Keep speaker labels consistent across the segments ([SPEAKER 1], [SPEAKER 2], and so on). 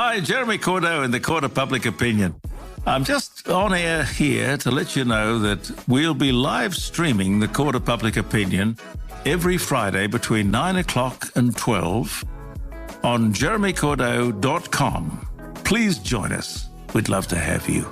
[SPEAKER 1] Hi, Jeremy Cordeaux in the Court of Public Opinion. I'm just on air here to let you know that we'll be live streaming the Court of Public Opinion every Friday between 9 o'clock and 12 on jeremycordeaux.com. Please join us. We'd love to have you.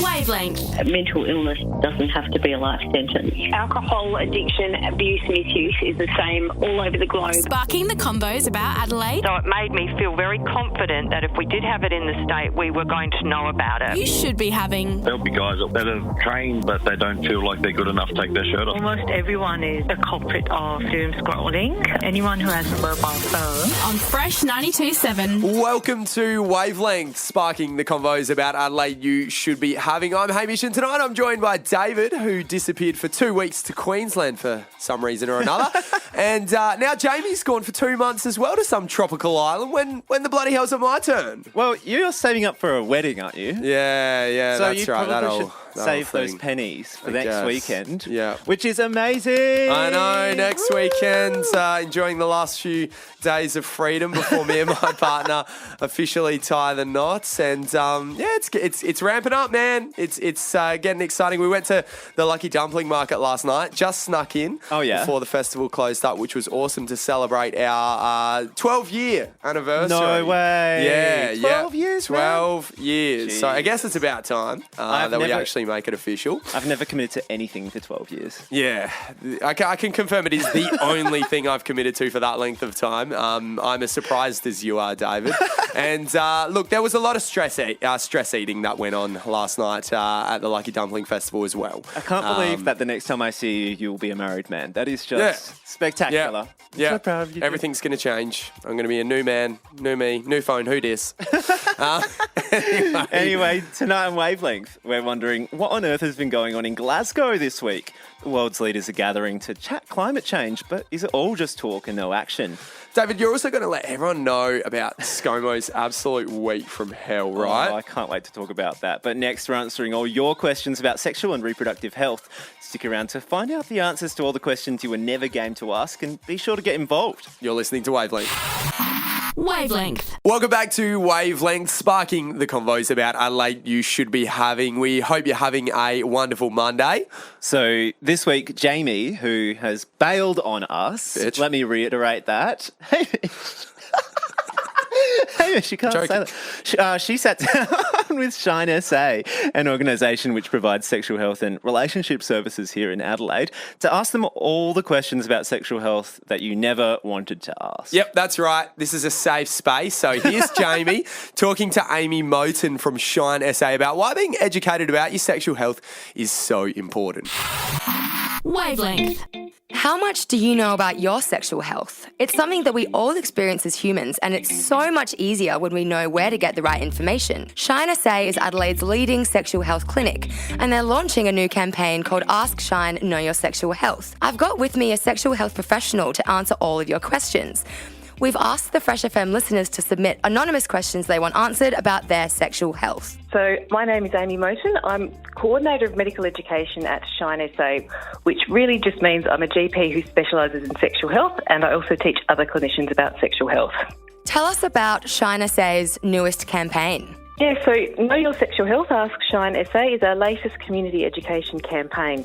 [SPEAKER 2] Wavelength.
[SPEAKER 3] Mental illness doesn't have to be a life sentence.
[SPEAKER 4] Alcohol addiction, abuse, misuse is the same all over the globe.
[SPEAKER 2] Sparking the combos about Adelaide.
[SPEAKER 5] So it made me feel very confident that if we did have it in the state, we were going to know about it.
[SPEAKER 2] You should be having...
[SPEAKER 6] There'll be guys that are trained, but they don't feel like they're good enough to take their shirt off.
[SPEAKER 7] Almost everyone is a culprit of doom scrolling. Anyone who has a mobile phone.
[SPEAKER 2] On Fresh 92.7.
[SPEAKER 8] Welcome to Wavelength, sparking the convos about Adelaide you should be having. I'm Hamish, and tonight I'm joined by David, who disappeared for 2 weeks to Queensland for some reason or another. And now Jamie's gone for 2 months as well to some tropical island. When the bloody hell's it my turn?
[SPEAKER 9] Well, you're saving up for a wedding, aren't you?
[SPEAKER 8] Yeah,
[SPEAKER 9] so
[SPEAKER 8] that's
[SPEAKER 9] you
[SPEAKER 8] right.
[SPEAKER 9] probably should save those pennies for next weekend,
[SPEAKER 8] yeah,
[SPEAKER 9] which is amazing.
[SPEAKER 8] I know, next weekend, enjoying the last few days of freedom before me and my partner officially tie the knots. And it's ramping up, man. It's getting exciting. We went to the Lucky Dumpling Market last night, just snuck in before the festival closed up, which was awesome to celebrate our 12-year anniversary.
[SPEAKER 9] No way.
[SPEAKER 8] Yeah,
[SPEAKER 9] 12 years,
[SPEAKER 8] 12 years.
[SPEAKER 9] Jeez.
[SPEAKER 8] So I guess it's about time that we actually make it official.
[SPEAKER 9] I've never committed to anything for 12 years.
[SPEAKER 8] Yeah, I can confirm it is the only thing I've committed to for that length of time. I'm as surprised as you are, David. And look, there was a lot of stress eating that went on last night at the Lucky Dumpling Festival as well.
[SPEAKER 9] I can't believe that the next time I see you, you'll be a married man. That is just spectacular.
[SPEAKER 8] Yeah.
[SPEAKER 9] So proud of you.
[SPEAKER 8] Everything's going to change. I'm going to be a new man, new me, new phone, who dis?
[SPEAKER 9] Anyway, tonight on Wavelength, we're wondering what on earth has been going on in Glasgow this week. The world's leaders are gathering to chat climate change, but is it all just talk and no action?
[SPEAKER 8] David, you're also going to let everyone know about Scomo's absolute week from hell, right?
[SPEAKER 9] Oh, I can't wait to talk about that. But next, we're answering all your questions about sexual and reproductive health. Stick around to find out the answers to all the questions you were never game to ask, and be sure to get involved.
[SPEAKER 8] You're listening to Wavelength.
[SPEAKER 2] Wavelength.
[SPEAKER 8] Welcome back to Wavelength, sparking the convos about Adelaide you should be having. We hope you're having a wonderful Monday.
[SPEAKER 9] So this week, Jamie, who has bailed on us, let me reiterate that. Hamish, you can't say that. She sat down with Shine SA, an organisation which provides sexual health and relationship services here in Adelaide, to ask them all the questions about sexual health that you never wanted to ask.
[SPEAKER 8] Yep, that's right. This is a safe space. So here's Jamie talking to Amy Moten from Shine SA about why being educated about your sexual health is so important.
[SPEAKER 2] Wavelength.
[SPEAKER 10] How much do you know about your sexual health? It's something that we all experience as humans, and it's so much easier when we know where to get the right information. Shine SA is Adelaide's leading sexual health clinic, and they're launching a new campaign called Ask Shine Know Your Sexual Health. I've got with me a sexual health professional to answer all of your questions. We've asked the Fresh FM listeners to submit anonymous questions they want answered about their sexual health.
[SPEAKER 4] So my name is Amy Moten. I'm Coordinator of Medical Education at Shine SA, which really just means I'm a GP who specialises in sexual health, and I also teach other clinicians about sexual health.
[SPEAKER 10] Tell us about Shine SA's newest campaign.
[SPEAKER 4] Yeah, so Know Your Sexual Health, Ask Shine SA is our latest community education campaign.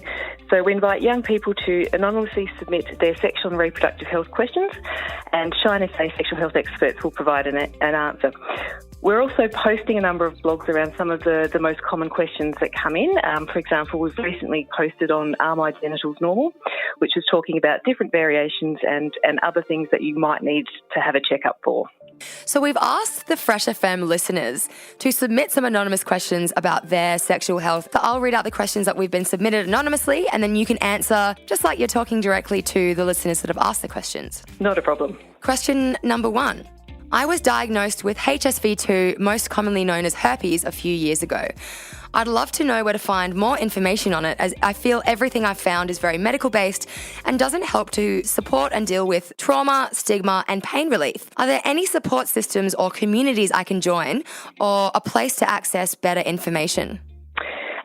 [SPEAKER 4] So we invite young people to anonymously submit their sexual and reproductive health questions, and Shine SA sexual health experts will provide an answer. We're also posting a number of blogs around some of the most common questions that come in. For example, we've recently posted on Are My Genitals Normal?, which is talking about different variations and other things that you might need to have a checkup for.
[SPEAKER 10] So we've asked the Fresh FM listeners to submit some anonymous questions about their sexual health. So I'll read out the questions that we've been submitted anonymously, and then you can answer just like you're talking directly to the listeners that have asked the questions.
[SPEAKER 4] Not a problem.
[SPEAKER 10] Question number 1. I was diagnosed with HSV2, most commonly known as herpes, a few years ago. I'd love to know where to find more information on it, as I feel everything I've found is very medical-based and doesn't help to support and deal with trauma, stigma and pain relief. Are there any support systems or communities I can join, or a place to access better information?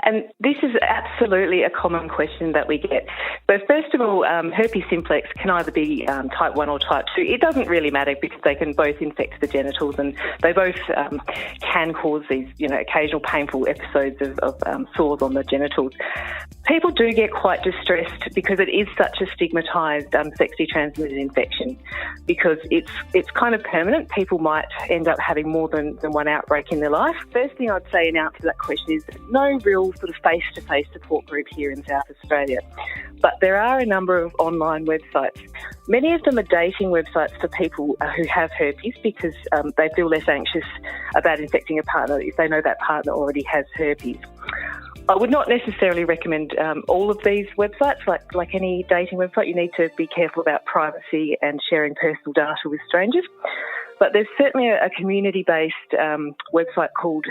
[SPEAKER 4] And this is absolutely a common question that we get. So first of all, herpes simplex can either be type 1 or type 2. It doesn't really matter because they can both infect the genitals, and they both can cause these, occasional painful episodes of sores on the genitals. People do get quite distressed because it is such a stigmatised sexually transmitted infection, because it's kind of permanent. People might end up having more than one outbreak in their life. First thing I'd say in answer to that question is no real sort of face-to-face support group here in South Australia. But there are a number of online websites. Many of them are dating websites for people who have herpes because they feel less anxious about infecting a partner if they know that partner already has herpes. I would not necessarily recommend all of these websites. Like any dating website, you need to be careful about privacy and sharing personal data with strangers. But there's certainly a community-based website called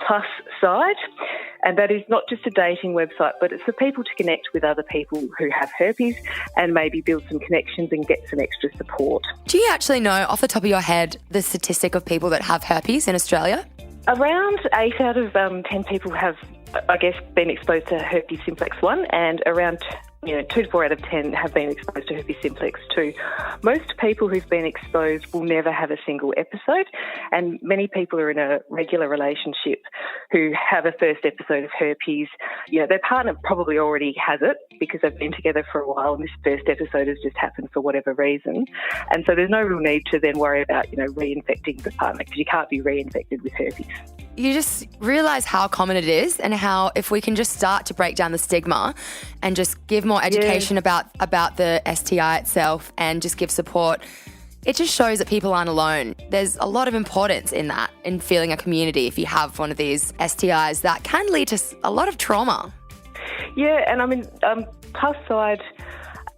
[SPEAKER 4] Plus Side, and that is not just a dating website, but it's for people to connect with other people who have herpes and maybe build some connections and get some extra support.
[SPEAKER 10] Do you actually know, off the top of your head, the statistic of people that have herpes in Australia?
[SPEAKER 4] Around 8 out of 10 people have, been exposed to herpes simplex 1, and around 2 to 4 out of 10 have been exposed to herpes simplex 2. Most people who've been exposed will never have a single episode, and many people are in a regular relationship who have a first episode of herpes. Their partner probably already has it because they've been together for a while, and this first episode has just happened for whatever reason. And so there's no real need to then worry about, reinfecting the partner, because you can't be reinfected with herpes.
[SPEAKER 10] You just realise how common it is, and how if we can just start to break down the stigma and just give more education about the STI itself and just give support, it just shows that people aren't alone. There's a lot of importance in that, in feeling a community if you have one of these STIs that can lead to a lot of trauma.
[SPEAKER 4] Yeah, and Plus Side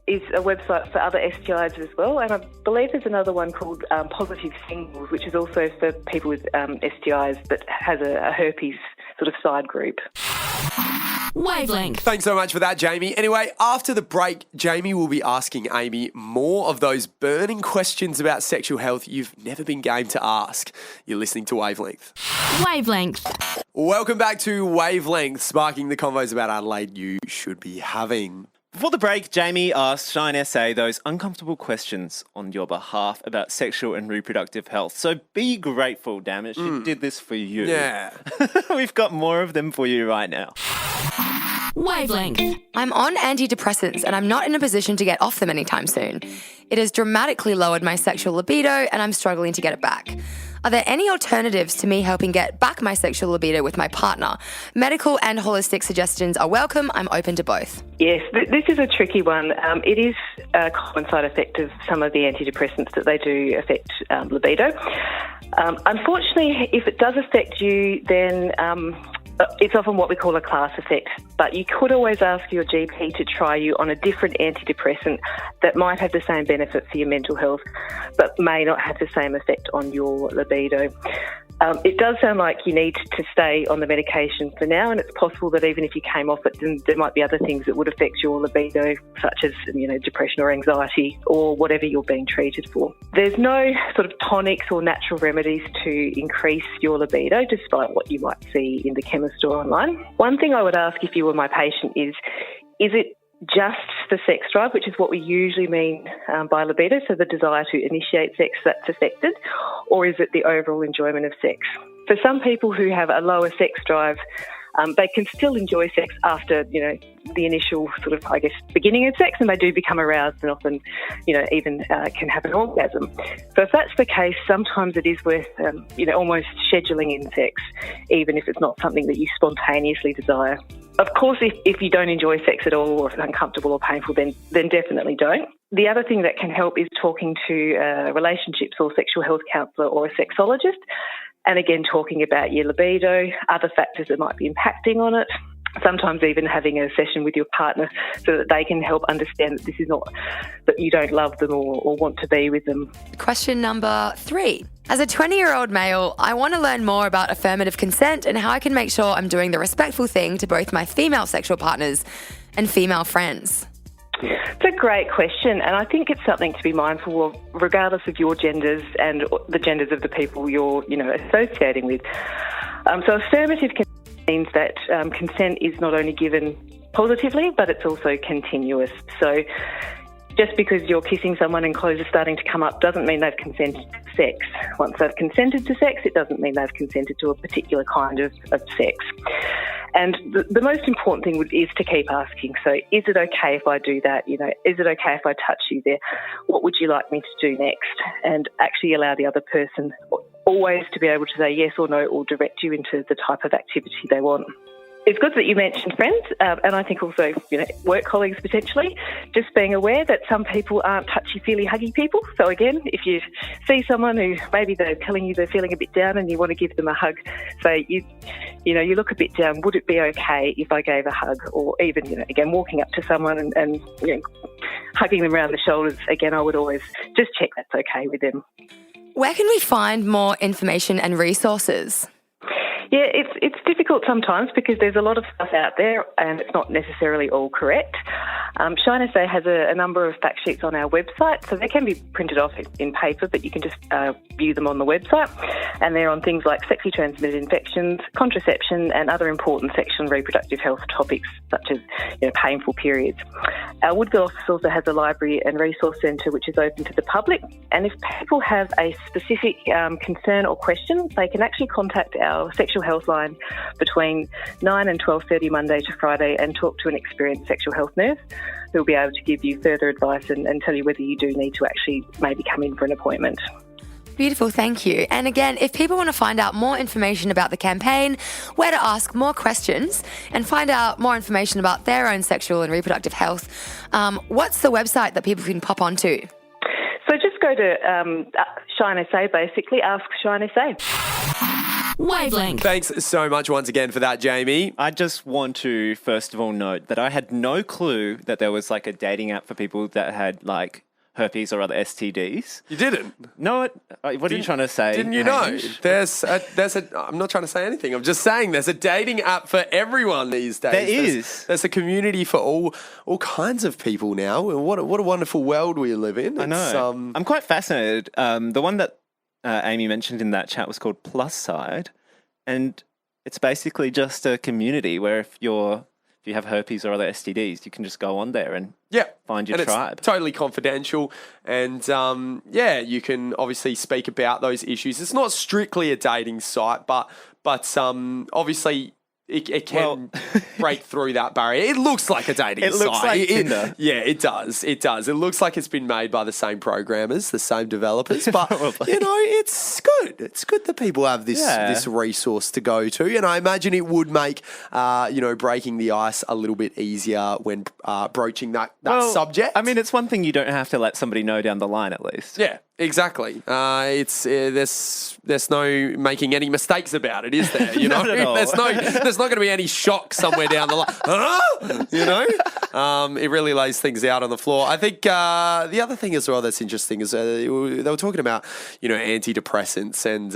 [SPEAKER 4] is a website for other STIs as well, and I believe there's another one called Positive Singles, which is also for people with STIs but has a herpes sort of side group.
[SPEAKER 2] Wavelength.
[SPEAKER 8] Thanks so much for that, Jamie. Anyway, after the break, Jamie will be asking Amy more of those burning questions about sexual health you've never been game to ask. You're listening to Wavelength.
[SPEAKER 2] Wavelength.
[SPEAKER 8] Welcome back to Wavelength, sparking the convos about Adelaide you should be having.
[SPEAKER 9] Before the break, Jamie asked Shine SA those uncomfortable questions on your behalf about sexual and reproductive health. So be grateful, damn it. She did this for you.
[SPEAKER 8] Yeah.
[SPEAKER 9] We've got more of them for you right now.
[SPEAKER 2] Wavelength.
[SPEAKER 10] I'm on antidepressants and I'm not in a position to get off them anytime soon. It has dramatically lowered my sexual libido and I'm struggling to get it back. Are there any alternatives to me helping get back my sexual libido with my partner? Medical and holistic suggestions are welcome. I'm open to both.
[SPEAKER 4] Yes, this is a tricky one. It is a common side effect of some of the antidepressants that they do affect libido. Unfortunately, if it does affect you, then it's often what we call a class effect, but you could always ask your GP to try you on a different antidepressant that might have the same benefit for your mental health, but may not have the same effect on your libido. It does sound like you need to stay on the medication for now, and it's possible that even if you came off it, then there might be other things that would affect your libido, such as depression or anxiety or whatever you're being treated for. There's no sort of tonics or natural remedies to increase your libido, despite what you might see in the chemist or online. One thing I would ask if you were my patient is it just the sex drive, which is what we usually mean by libido, so the desire to initiate sex that's affected, or is it the overall enjoyment of sex? For some people who have a lower sex drive, they can still enjoy sex after, the initial sort of, beginning of sex, and they do become aroused and often, even can have an orgasm. So if that's the case, sometimes it is worth, almost scheduling in sex, even if it's not something that you spontaneously desire. Of course, if you don't enjoy sex at all, or if it's uncomfortable or painful, then definitely don't. The other thing that can help is talking to a relationships or sexual health counsellor or a sexologist, and again, talking about your libido, other factors that might be impacting on it, sometimes even having a session with your partner so that they can help understand that this is not that you don't love them or want to be with them.
[SPEAKER 10] Question number 3. As a 20-year-old male, I want to learn more about affirmative consent and how I can make sure I'm doing the respectful thing to both my female sexual partners and female friends.
[SPEAKER 4] It's a great question, and I think it's something to be mindful of, regardless of your genders and the genders of the people you're, associating with. So affirmative consent means that consent is not only given positively, but it's also continuous. So just because you're kissing someone and clothes are starting to come up doesn't mean they've consented to sex. Once they've consented to sex, it doesn't mean they've consented to a particular kind of sex. And the most important thing is to keep asking. So is it okay if I do that? You know, is it okay if I touch you there? What would you like me to do next? And actually allow the other person always to be able to say yes or no, or direct you into the type of activity they want. It's good that you mentioned friends, and I think also, work colleagues potentially, just being aware that some people aren't touchy-feely, huggy people. So again, if you see someone who maybe they're telling you they're feeling a bit down and you want to give them a hug, say, you look a bit down, would it be okay if I gave a hug? Or even, again, walking up to someone and hugging them around the shoulders, again, I would always just check that's okay with them.
[SPEAKER 10] Where can we find more information and resources?
[SPEAKER 4] Yeah, it's difficult sometimes because there's a lot of stuff out there and it's not necessarily all correct. Shine SA has a number of fact sheets on our website, so they can be printed off in paper, but you can just view them on the website. And they're on things like sexually transmitted infections, contraception, and other important sexual and reproductive health topics such as painful periods. Our Woodville office also has a library and resource centre which is open to the public. And if people have a specific concern or question, they can actually contact our sexual health line between 9 and 12:30 Monday to Friday and talk to an experienced sexual health nurse who'll be able to give you further advice and tell you whether you do need to actually maybe come in for an appointment.
[SPEAKER 10] Beautiful, thank you. And again, if people want to find out more information about the campaign, where to ask more questions, and find out more information about their own sexual and reproductive health, what's the website that people can pop onto?
[SPEAKER 4] So just go to Shine SA, basically, Ask Shine SA.
[SPEAKER 2] Wavelength.
[SPEAKER 8] Thanks so much once again for that, Jamie.
[SPEAKER 9] I just want to, first of all, note that I had no clue that there was like a dating app for people that had like herpes or other STDs.
[SPEAKER 8] You didn't?
[SPEAKER 9] No, what are you trying to say?
[SPEAKER 8] Didn't you know?
[SPEAKER 9] Hamish?
[SPEAKER 8] There's a, I'm not trying to say anything. I'm just saying there's a dating app for everyone these days.
[SPEAKER 9] There is.
[SPEAKER 8] There's a community for all kinds of people now. What a wonderful world we live in.
[SPEAKER 9] I know. I'm quite fascinated. The one that Amy mentioned in that chat was called Plus Side, and it's basically just a community where if you have herpes or other STDs, you can just go on there and find your tribe.
[SPEAKER 8] It's totally confidential, and you can obviously speak about those issues. It's not strictly a dating site, but obviously it can break through that barrier. It looks like a dating site.
[SPEAKER 9] It looks like Tinder.
[SPEAKER 8] It does. It does. It looks like it's been made by the same programmers, the same developers. But, it's good. It's good that people have this resource to go to. And I imagine it would make, breaking the ice a little bit easier when broaching that subject.
[SPEAKER 9] I mean, it's one thing you don't have to let somebody know down the line at least.
[SPEAKER 8] Yeah. Exactly. There's no making any mistakes about it, is there?
[SPEAKER 9] Not at all.
[SPEAKER 8] There's not going to be any shock somewhere down the line. It really lays things out on the floor. I think the other thing as well that's interesting is they were talking about antidepressants and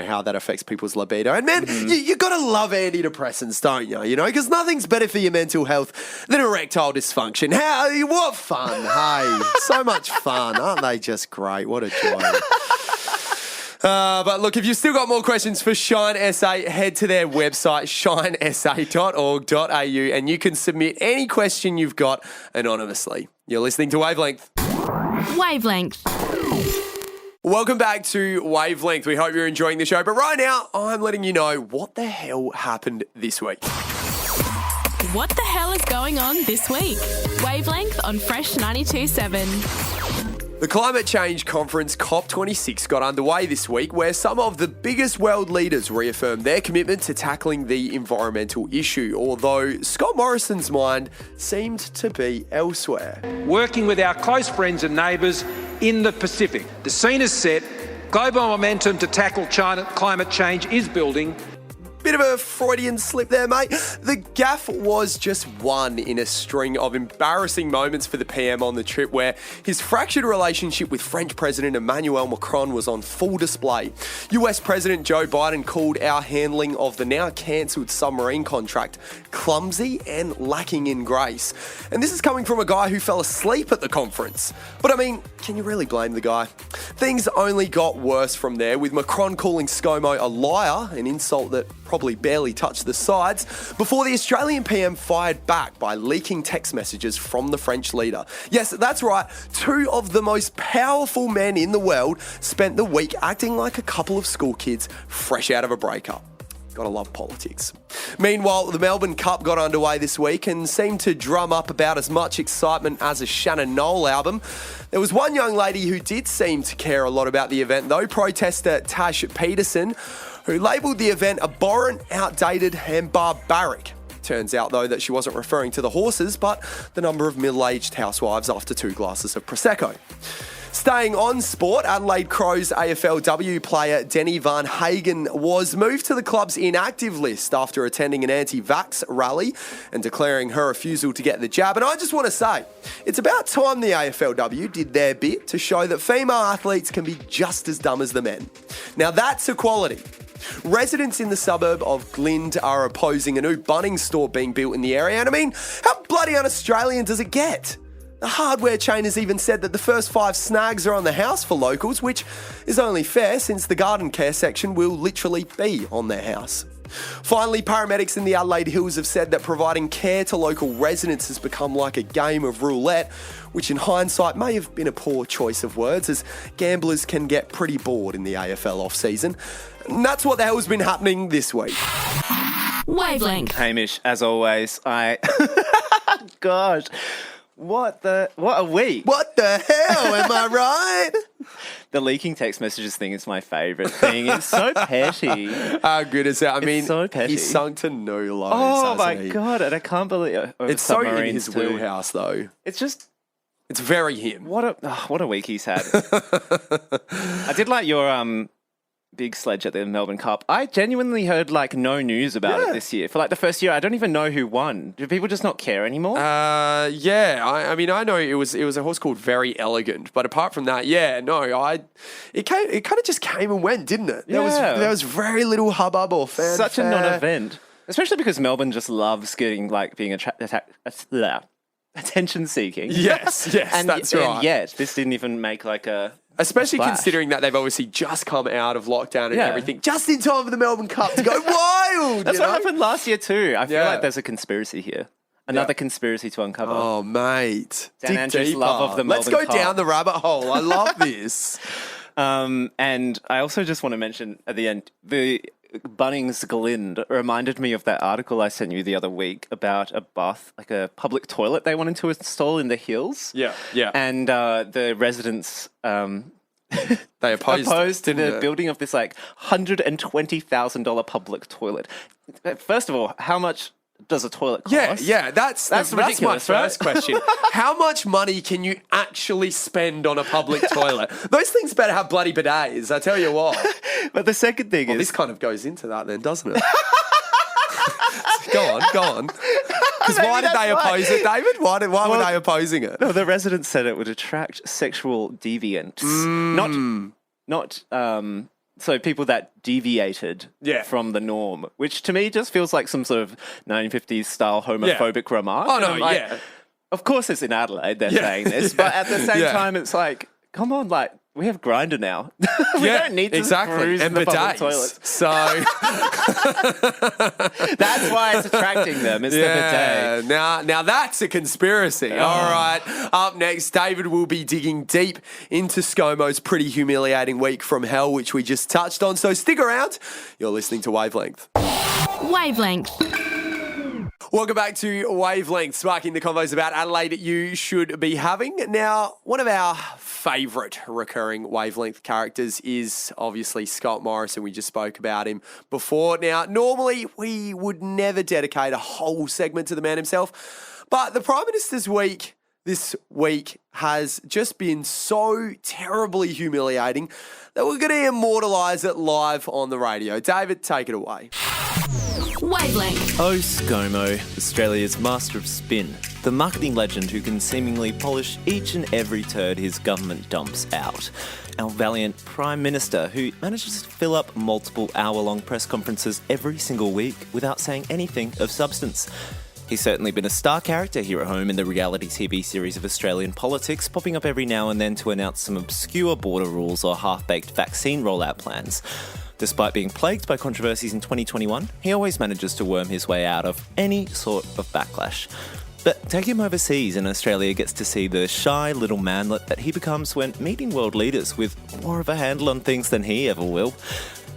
[SPEAKER 8] how that affects people's libido. And man, you got to love antidepressants, don't you? Because nothing's better for your mental health than erectile dysfunction. What fun? Hey, so much fun, aren't they? Just great. What a joy. But look, if you've still got more questions for Shine SA, head to their website, shinesa.org.au, and you can submit any question you've got anonymously. You're listening to Wavelength.
[SPEAKER 2] Wavelength.
[SPEAKER 8] Welcome back to Wavelength. We hope you're enjoying the show. But right now, I'm letting you know what the hell happened this week.
[SPEAKER 2] What the hell is going on this week? Wavelength on Fresh 92.7.
[SPEAKER 8] The climate change conference COP26 got underway this week, where some of the biggest world leaders reaffirmed their commitment to tackling the environmental issue, although Scott Morrison's mind seemed to be elsewhere.
[SPEAKER 11] Working with our close friends and neighbours in the Pacific. The scene is set, global momentum to tackle climate change is building.
[SPEAKER 8] Bit of a Freudian slip there, mate. The gaffe was just one in a string of embarrassing moments for the PM on the trip, where his fractured relationship with French President Emmanuel Macron was on full display. US President Joe Biden called our handling of the now cancelled submarine contract clumsy and lacking in grace. And this is coming from a guy who fell asleep at the conference. But I mean, can you really blame the guy? Things only got worse from there, with Macron calling Scomo a liar, an insult that probably barely touched the sides, before the Australian PM fired back by leaking text messages from the French leader. Yes, that's right, two of the most powerful men in the world spent the week acting like a couple of school kids fresh out of a breakup. Gotta love politics. Meanwhile, the Melbourne Cup got underway this week and seemed to drum up about as much excitement as a Shannon Noel album. There was one young lady who did seem to care a lot about the event, though, protester Tash Peterson, who labelled the event abhorrent, outdated and barbaric. Turns out, though, that she wasn't referring to the horses, but the number of middle-aged housewives after 2 glasses of Prosecco. Staying on sport, Adelaide Crows AFLW player Denny Van Hagen was moved to the club's inactive list after attending an anti-vax rally and declaring her refusal to get the jab. And I just want to say, it's about time the AFLW did their bit to show that female athletes can be just as dumb as the men. Now that's equality. Residents in the suburb of Glynde are opposing a new bunnings store being built in the area. And I mean, how bloody un-Australian does it get? The hardware chain has even said that the first 5 snags are on the house for locals, which is only fair since the garden care section will literally be on their house. Finally, paramedics in the Adelaide Hills have said that providing care to local residents has become like a game of roulette, which in hindsight may have been a poor choice of words, as gamblers can get pretty bored in the AFL off-season. And that's what the hell's been happening this week.
[SPEAKER 2] Wavelength.
[SPEAKER 9] Hamish, as always, Gosh. What a week.
[SPEAKER 8] What the hell, am I right?
[SPEAKER 9] The leaking text messages thing is my favourite thing. It's so petty.
[SPEAKER 8] How good is that? I mean,
[SPEAKER 9] so petty.
[SPEAKER 8] He's sunk to new lows,
[SPEAKER 9] Oh my
[SPEAKER 8] hasn't he?
[SPEAKER 9] God, and I can't believe it.
[SPEAKER 8] It's so in his wheelhouse, though.
[SPEAKER 9] It's
[SPEAKER 8] very him.
[SPEAKER 9] What a week he's had. I did like your big sledge at the Melbourne Cup. I genuinely heard no news about it this year. For the first year, I don't even know who won. Do people just not care anymore?
[SPEAKER 8] Yeah. I mean, I know it was a horse called Very Elegant, but apart from that, it kind of just came and went, didn't it?
[SPEAKER 9] Yeah.
[SPEAKER 8] There was very little hubbub or fanfare.
[SPEAKER 9] Such a non-event, especially because Melbourne just loves getting being attention seeking.
[SPEAKER 8] Yes, that's right.
[SPEAKER 9] And yet, this didn't even make a.
[SPEAKER 8] Especially considering that they've obviously just come out of lockdown and everything, just in time for the Melbourne Cup to go wild.
[SPEAKER 9] That's what happened last year too. I feel like there's a conspiracy here. Another conspiracy to uncover.
[SPEAKER 8] Oh, mate.
[SPEAKER 9] Dan Andrews' love of the Melbourne
[SPEAKER 8] Let's go
[SPEAKER 9] Cup.
[SPEAKER 8] down the rabbit hole. I love this.
[SPEAKER 9] And I also just want to mention at the end, the Bunnings Glynde reminded me of that article I sent you the other week about a bath, a public toilet they wanted to install in the hills.
[SPEAKER 8] Yeah.
[SPEAKER 9] And the residents
[SPEAKER 8] they opposed
[SPEAKER 9] to the building of this $120,000 public toilet. First of all, how much does a toilet cost?
[SPEAKER 8] Yeah, that's
[SPEAKER 9] ridiculous,
[SPEAKER 8] my first question. How much money can you actually spend on a public toilet? Those things better have bloody bidets, I tell you what.
[SPEAKER 9] But the second thing is...
[SPEAKER 8] This kind of goes into that then, doesn't it? Go on. Because why did they oppose it, David? Why were they opposing it?
[SPEAKER 9] No, the residents said it would attract sexual deviants. Not so people that deviated from the norm, which to me just feels like some sort of 1950s style homophobic remark.
[SPEAKER 8] Oh, no,
[SPEAKER 9] Of course it's in Adelaide, they're saying this, but at the same time it's come on, we have Grindr now. We don't need to cruise
[SPEAKER 8] and
[SPEAKER 9] the
[SPEAKER 8] bidets.
[SPEAKER 9] public toilets.
[SPEAKER 8] So
[SPEAKER 9] that's why it's attracting them. It's the bidet.
[SPEAKER 8] Now that's a conspiracy. All right. Up next, David will be digging deep into Scomo's pretty humiliating week from hell, which we just touched on. So stick around. You're listening to Wavelength.
[SPEAKER 2] Wavelength.
[SPEAKER 8] Welcome back to Wavelength, sparking the convos about Adelaide you should be having. Now, one of our favourite recurring Wavelength characters is obviously Scott Morrison. We just spoke about him before. Now, normally we would never dedicate a whole segment to the man himself, but the Prime Minister's week this week has just been so terribly humiliating that we're going to immortalise it live on the radio. David, take it away.
[SPEAKER 2] Wavelength.
[SPEAKER 9] Oh, Scomo, Australia's master of spin. The marketing legend who can seemingly polish each and every turd his government dumps out. Our valiant Prime Minister who manages to fill up multiple hour-long press conferences every single week without saying anything of substance. He's certainly been a star character here at home in the reality TV series of Australian politics, popping up every now and then to announce some obscure border rules or half-baked vaccine rollout plans. Despite being plagued by controversies in 2021, he always manages to worm his way out of any sort of backlash. But take him overseas and Australia gets to see the shy little manlet that he becomes when meeting world leaders with more of a handle on things than he ever will.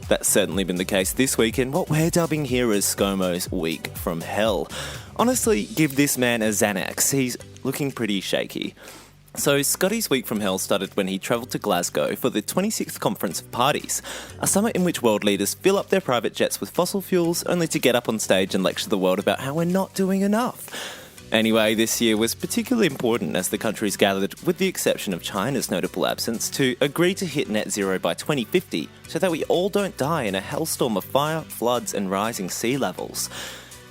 [SPEAKER 9] That's certainly been the case this week in what we're dubbing here as Scomo's Week from Hell. Honestly, give this man a Xanax. He's looking pretty shaky. So Scotty's Week from Hell started when he travelled to Glasgow for the 26th Conference of Parties, a summit in which world leaders fill up their private jets with fossil fuels only to get up on stage and lecture the world about how we're not doing enough. Anyway, this year was particularly important as the countries gathered, with the exception of China's notable absence, to agree to hit net zero by 2050 so that we all don't die in a hellstorm of fire, floods and rising sea levels.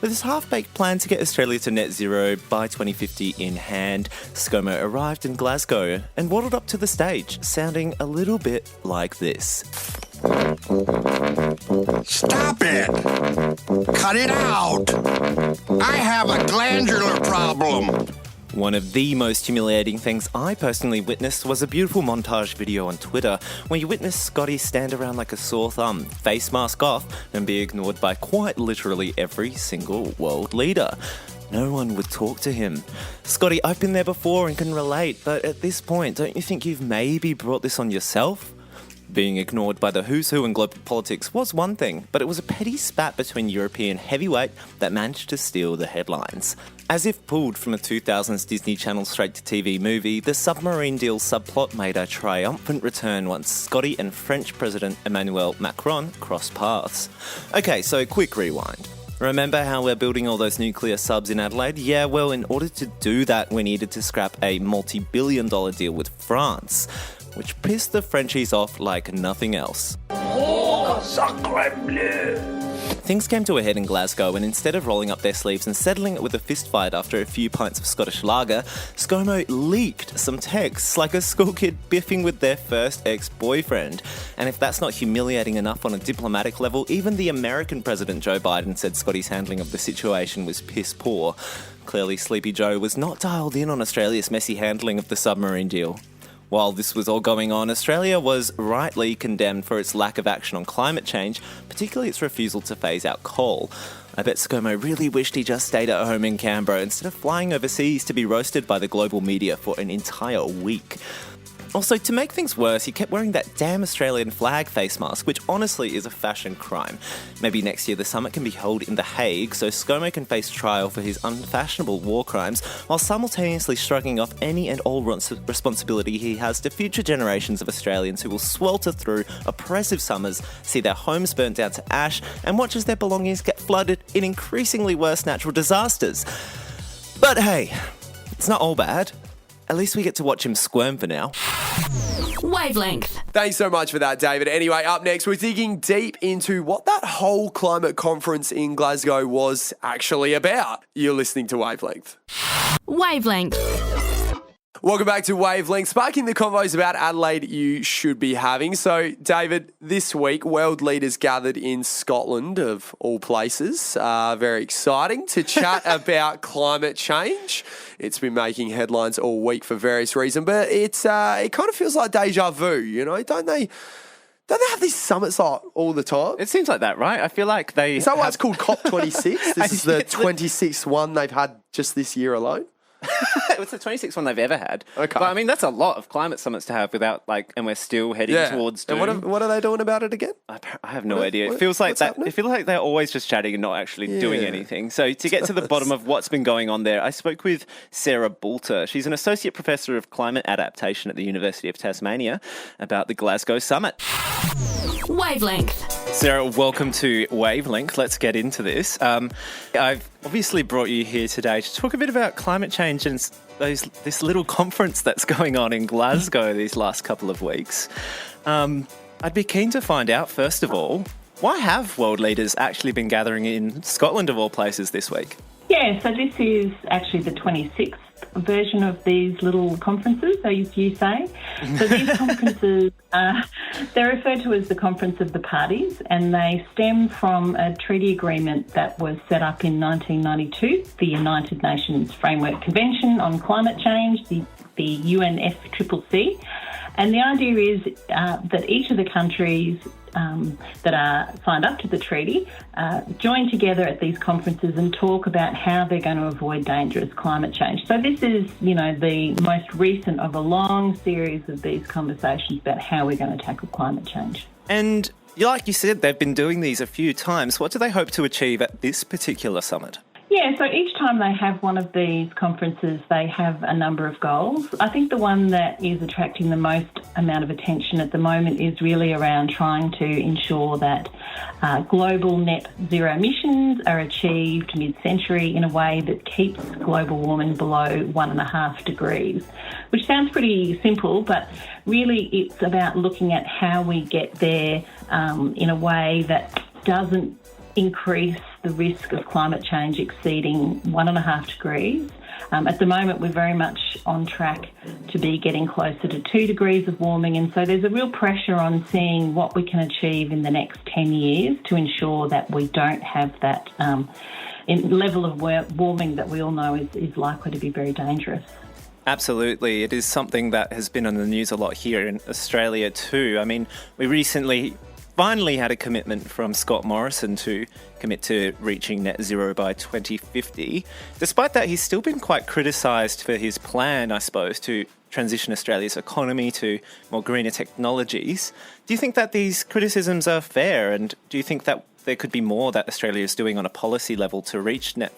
[SPEAKER 9] With his half-baked plan to get Australia to net zero by 2050 in hand, Scomo arrived in Glasgow and waddled up to the stage, sounding a little bit like this.
[SPEAKER 12] Stop it! Cut it out! I have a glandular problem!
[SPEAKER 9] One of the most humiliating things I personally witnessed was a beautiful montage video on Twitter where you witness Scotty stand around like a sore thumb, face mask off, and be ignored by quite literally every single world leader. No one would talk to him. Scotty, I've been there before and can relate, but at this point, don't you think you've maybe brought this on yourself? Being ignored by the who's who in global politics was one thing, but it was a petty spat between European heavyweight that managed to steal the headlines. As if pulled from a 2000s Disney Channel straight-to-TV movie, the submarine deal subplot made a triumphant return once Scotty and French President Emmanuel Macron crossed paths. Okay, so quick rewind. Remember how we're building all those nuclear subs in Adelaide? Yeah, well, in order to do that, we needed to scrap a multi-billion-dollar deal with France, which pissed the Frenchies off like nothing else.
[SPEAKER 12] Oh, sacre bleu!
[SPEAKER 9] Things came to a head in Glasgow, and instead of rolling up their sleeves and settling it with a fistfight after a few pints of Scottish lager, Scomo leaked some texts like a school kid biffing with their first ex-boyfriend. And if that's not humiliating enough on a diplomatic level, even the American President Joe Biden said Scotty's handling of the situation was piss poor. Clearly, Sleepy Joe was not dialed in on Australia's messy handling of the submarine deal. While this was all going on, Australia was rightly condemned for its lack of action on climate change, particularly its refusal to phase out coal. I bet Scomo really wished he just stayed at home in Canberra instead of flying overseas to be roasted by the global media for an entire week. Also, to make things worse, he kept wearing that damn Australian flag face mask, which honestly is a fashion crime. Maybe next year the summit can be held in The Hague so Scomo can face trial for his unfashionable war crimes while simultaneously shrugging off any and all responsibility he has to future generations of Australians who will swelter through oppressive summers, see their homes burnt down to ash, and watch as their belongings get flooded in increasingly worse natural disasters. But hey, it's not all bad. At least we get to watch him squirm for now.
[SPEAKER 2] Wavelength.
[SPEAKER 8] Thanks so much for that, David. Anyway, up next, we're digging deep into what that whole climate conference in Glasgow was actually about. You're listening to Wavelength.
[SPEAKER 2] Wavelength.
[SPEAKER 8] Welcome back to Wavelength, sparking the convos about Adelaide you should be having. So, David, this week, world leaders gathered in Scotland, of all places. Very exciting to chat about climate change. It's been making headlines all week for various reasons, but it kind of feels like deja vu, you know? Don't they have these summits all the time?
[SPEAKER 9] It seems like that, right? I feel like they...
[SPEAKER 8] Is that why it's called COP26? This is the 26th one they've had just this year alone?
[SPEAKER 9] It's the 26th one they've ever had.
[SPEAKER 8] Okay.
[SPEAKER 9] But I mean, that's a lot of climate summits to have without, and we're still heading towards doom.
[SPEAKER 8] And what are they doing about it again?
[SPEAKER 9] I have no idea. It feels like that. It feels like they're always just chatting and not actually doing anything. So to get to the bottom of what's been going on there, I spoke with Sarah Bulter. She's an associate professor of climate adaptation at the University of Tasmania about the Glasgow summit.
[SPEAKER 2] Wavelength.
[SPEAKER 9] Sarah, welcome to Wavelength. Let's get into this. I've obviously brought you here today to talk a bit about climate change and this little conference that's going on in Glasgow these last couple of weeks. I'd be keen to find out, first of all, why have world leaders actually been gathering in Scotland, of all places, this week?
[SPEAKER 13] Yeah, so this is actually the 26th version of these little conferences, as you say. So these conferences, they're referred to as the Conference of the Parties, and they stem from a treaty agreement that was set up in 1992, the United Nations Framework Convention on Climate Change, the UNFCCC. And the idea is that each of the countries that are signed up to the treaty join together at these conferences and talk about how they're going to avoid dangerous climate change. So this is, the most recent of a long series of these conversations about how we're going to tackle climate change.
[SPEAKER 9] And like you said, they've been doing these a few times. What do they hope to achieve at this particular summit?
[SPEAKER 13] Yeah, so each time they have one of these conferences, they have a number of goals. I think the one that is attracting the most amount of attention at the moment is really around trying to ensure that global net zero emissions are achieved mid-century in a way that keeps global warming below 1.5 degrees, which sounds pretty simple, but really it's about looking at how we get there in a way that doesn't increase the risk of climate change exceeding 1.5 degrees. At the moment, we're very much on track to be getting closer to 2 degrees of warming, and so there's a real pressure on seeing what we can achieve in the next 10 years to ensure that we don't have that level of warming that we all know is likely to be very dangerous.
[SPEAKER 9] Absolutely. It is something that has been on the news a lot here in Australia too. I mean, we recently finally had a commitment from Scott Morrison to commit to reaching net zero by 2050. Despite that, he's still been quite criticised for his plan, I suppose, to transition Australia's economy to more greener technologies. Do you think that these criticisms are fair, and do you think that there could be more that Australia is doing on a policy level to reach net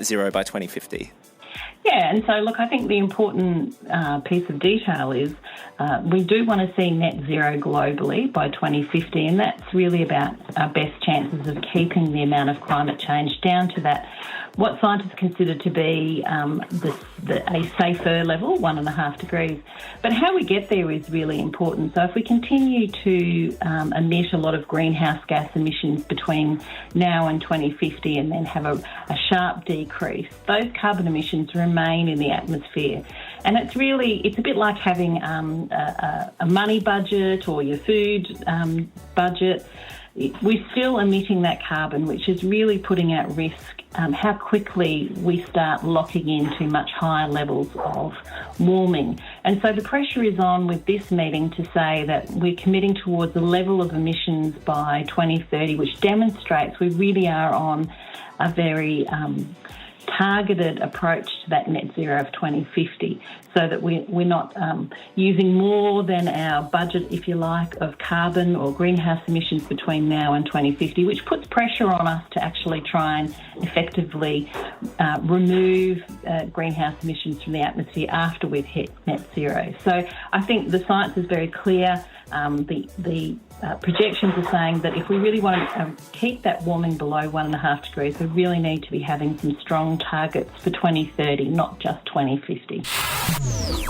[SPEAKER 9] zero by 2050?
[SPEAKER 13] Yeah, and so look, I think the important piece of detail is we do want to see net zero globally by 2050, and that's really about our best chances of keeping the amount of climate change down to that, what scientists consider to be a safer level, 1.5 degrees. But how we get there is really important. So if we continue to emit a lot of greenhouse gas emissions between now and 2050 and then have a sharp decrease, those carbon emissions remain in the atmosphere. And it's a bit like having a money budget or your food budget. We're still emitting that carbon, which is really putting at risk how quickly we start locking into much higher levels of warming. And so the pressure is on with this meeting to say that we're committing towards a level of emissions by 2030, which demonstrates we really are on a very targeted approach to that net zero of 2050, so that we're not using more than our budget, if you like, of carbon or greenhouse emissions between now and 2050, which puts pressure on us to actually try and effectively remove greenhouse emissions from the atmosphere after we've hit net zero. So I think the science is very clear. The projections are saying that if we really want to keep that warming below 1.5 degrees, we really need to be having some strong targets for 2030, not just 2050.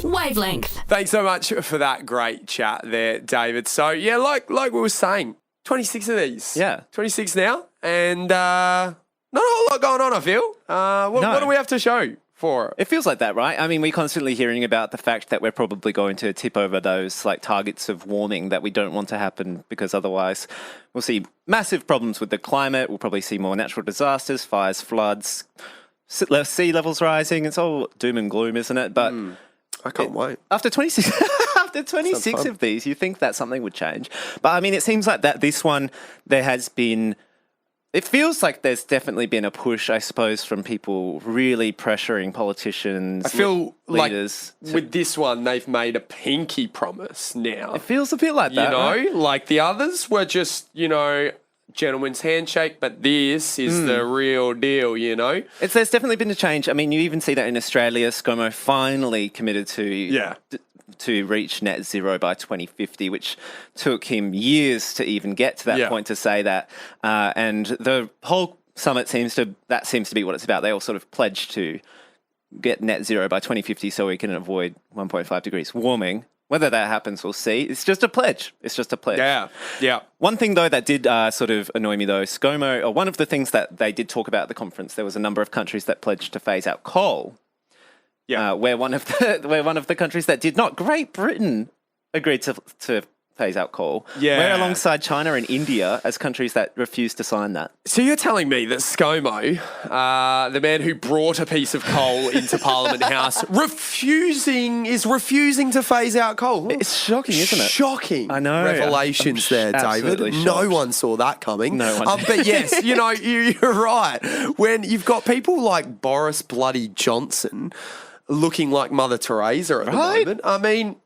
[SPEAKER 2] Wavelength.
[SPEAKER 8] Thanks so much for that great chat there, David. So, yeah, like we were saying, 26 of these.
[SPEAKER 9] Yeah.
[SPEAKER 8] 26 now, and not a whole lot going on, I feel. What do we have to show for it?
[SPEAKER 9] It feels like that, right? I mean, we're constantly hearing about the fact that we're probably going to tip over those targets of warming that we don't want to happen, because otherwise we'll see massive problems with the climate. We'll probably see more natural disasters, fires, floods, sea levels rising. It's all doom and gloom, isn't it? But
[SPEAKER 8] I can't wait.
[SPEAKER 9] After 26 of these, you think that something would change. But I mean, it seems like that this one, it feels like there's definitely been a push, I suppose, from people really pressuring politicians,
[SPEAKER 8] I feel
[SPEAKER 9] leaders.
[SPEAKER 8] Like with this one, they've made a pinky promise now.
[SPEAKER 9] It feels a bit like that, right?
[SPEAKER 8] Like the others were just, gentleman's handshake, but this is the real deal,
[SPEAKER 9] There's definitely been a change. I mean, you even see that in Australia. Scomo finally committed to reach net zero by 2050, which took him years to even get to that point to say that. And the whole summit seems to be what it's about. They all sort of pledged to get net zero by 2050 so we can avoid 1.5 degrees warming. Whether that happens, we'll see. It's just a pledge.
[SPEAKER 8] Yeah.
[SPEAKER 9] One thing, though, that did sort of annoy me, though, Scomo, or one of the things that they did talk about at the conference, there was a number of countries that pledged to phase out coal. Yeah, where one of the countries that did not, Great Britain, agreed to phase-out call.
[SPEAKER 8] Yeah.
[SPEAKER 9] We're alongside China and India as countries that refuse to sign that.
[SPEAKER 8] So you're telling me that Scomo, the man who brought a piece of coal into Parliament House, is refusing to phase out coal?
[SPEAKER 9] It's shocking, isn't it?
[SPEAKER 8] Shocking.
[SPEAKER 9] I know.
[SPEAKER 8] Revelations there, David. No one saw that coming.
[SPEAKER 9] No one.
[SPEAKER 8] But yes, you're right. When you've got people like Boris bloody Johnson looking like Mother Teresa at the moment, I mean,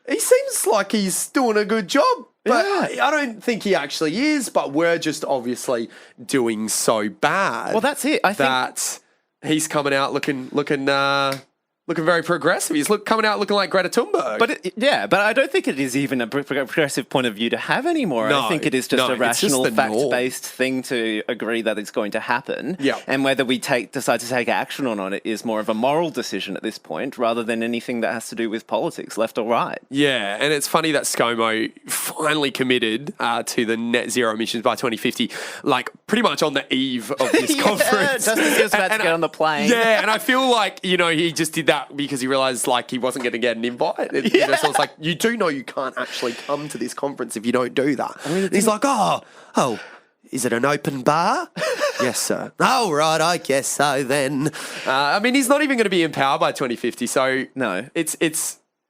[SPEAKER 8] he seems like he's doing a good job. But I don't think he actually is, but we're just obviously doing so bad.
[SPEAKER 9] Well, that's it. I think
[SPEAKER 8] that he's coming out looking very progressive. He's coming out looking like Greta Thunberg.
[SPEAKER 9] But I don't think it is even a progressive point of view to have anymore.
[SPEAKER 8] No,
[SPEAKER 9] I think it is just a rational,
[SPEAKER 8] just
[SPEAKER 9] fact-based thing to agree that it's going to happen.
[SPEAKER 8] Yeah.
[SPEAKER 9] And whether we decide to take action on it is more of a moral decision at this point rather than anything that has to do with politics, left or right.
[SPEAKER 8] Yeah, and it's funny that Scomo finally committed to the net zero emissions by 2050, like pretty much on the eve of this conference.
[SPEAKER 9] Just as he was about to get on the plane.
[SPEAKER 8] Yeah, and I feel like, he just did that because he realised he wasn't going to get an invite. So it's like, you do know you can't actually come to this conference if you don't do that. And he's like, oh, is it an open bar? Yes, sir. Oh, right, I guess so then. He's not even going to be in power by 2050. So
[SPEAKER 9] no,
[SPEAKER 8] it's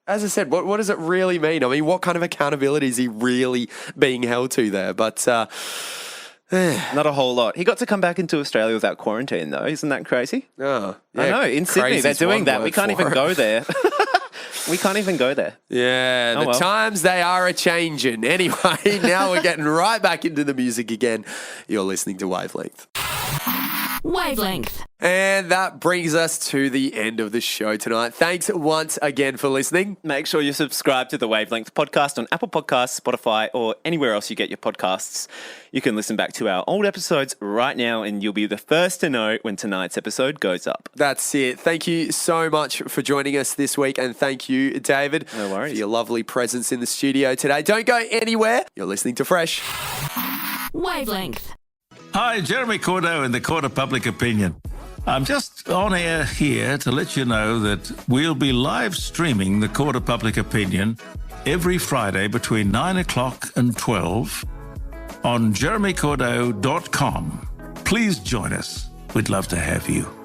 [SPEAKER 8] as I said, what does it really mean? I mean, what kind of accountability is he really being held to there? But
[SPEAKER 9] not a whole lot. He got to come back into Australia without quarantine, though. Isn't that crazy?
[SPEAKER 8] Oh, yeah.
[SPEAKER 9] I know. In Sydney, they're doing that. We can't even go there. We can't even go there.
[SPEAKER 8] Yeah, the times they are a-changing. Anyway, now we're getting right back into the music again. You're listening to Wavelength.
[SPEAKER 2] Wavelength.
[SPEAKER 8] And that brings us to the end of the show tonight. Thanks once again for listening.
[SPEAKER 9] Make sure you subscribe to the Wavelength podcast on Apple Podcasts, Spotify, or anywhere else you get your podcasts. You can listen back to our old episodes right now and you'll be the first to know when tonight's episode goes up.
[SPEAKER 8] That's it. Thank you so much for joining us this week, and thank you, David,
[SPEAKER 9] no worries,
[SPEAKER 8] for your lovely presence in the studio today. Don't go anywhere. You're listening to Fresh.
[SPEAKER 2] Wavelength.
[SPEAKER 1] Hi, Jeremy Cordeaux in the Court of Public Opinion. I'm just on air here to let you know that we'll be live streaming the Court of Public Opinion every Friday between 9 o'clock and 12 on jeremycordeaux.com. Please join us. We'd love to have you.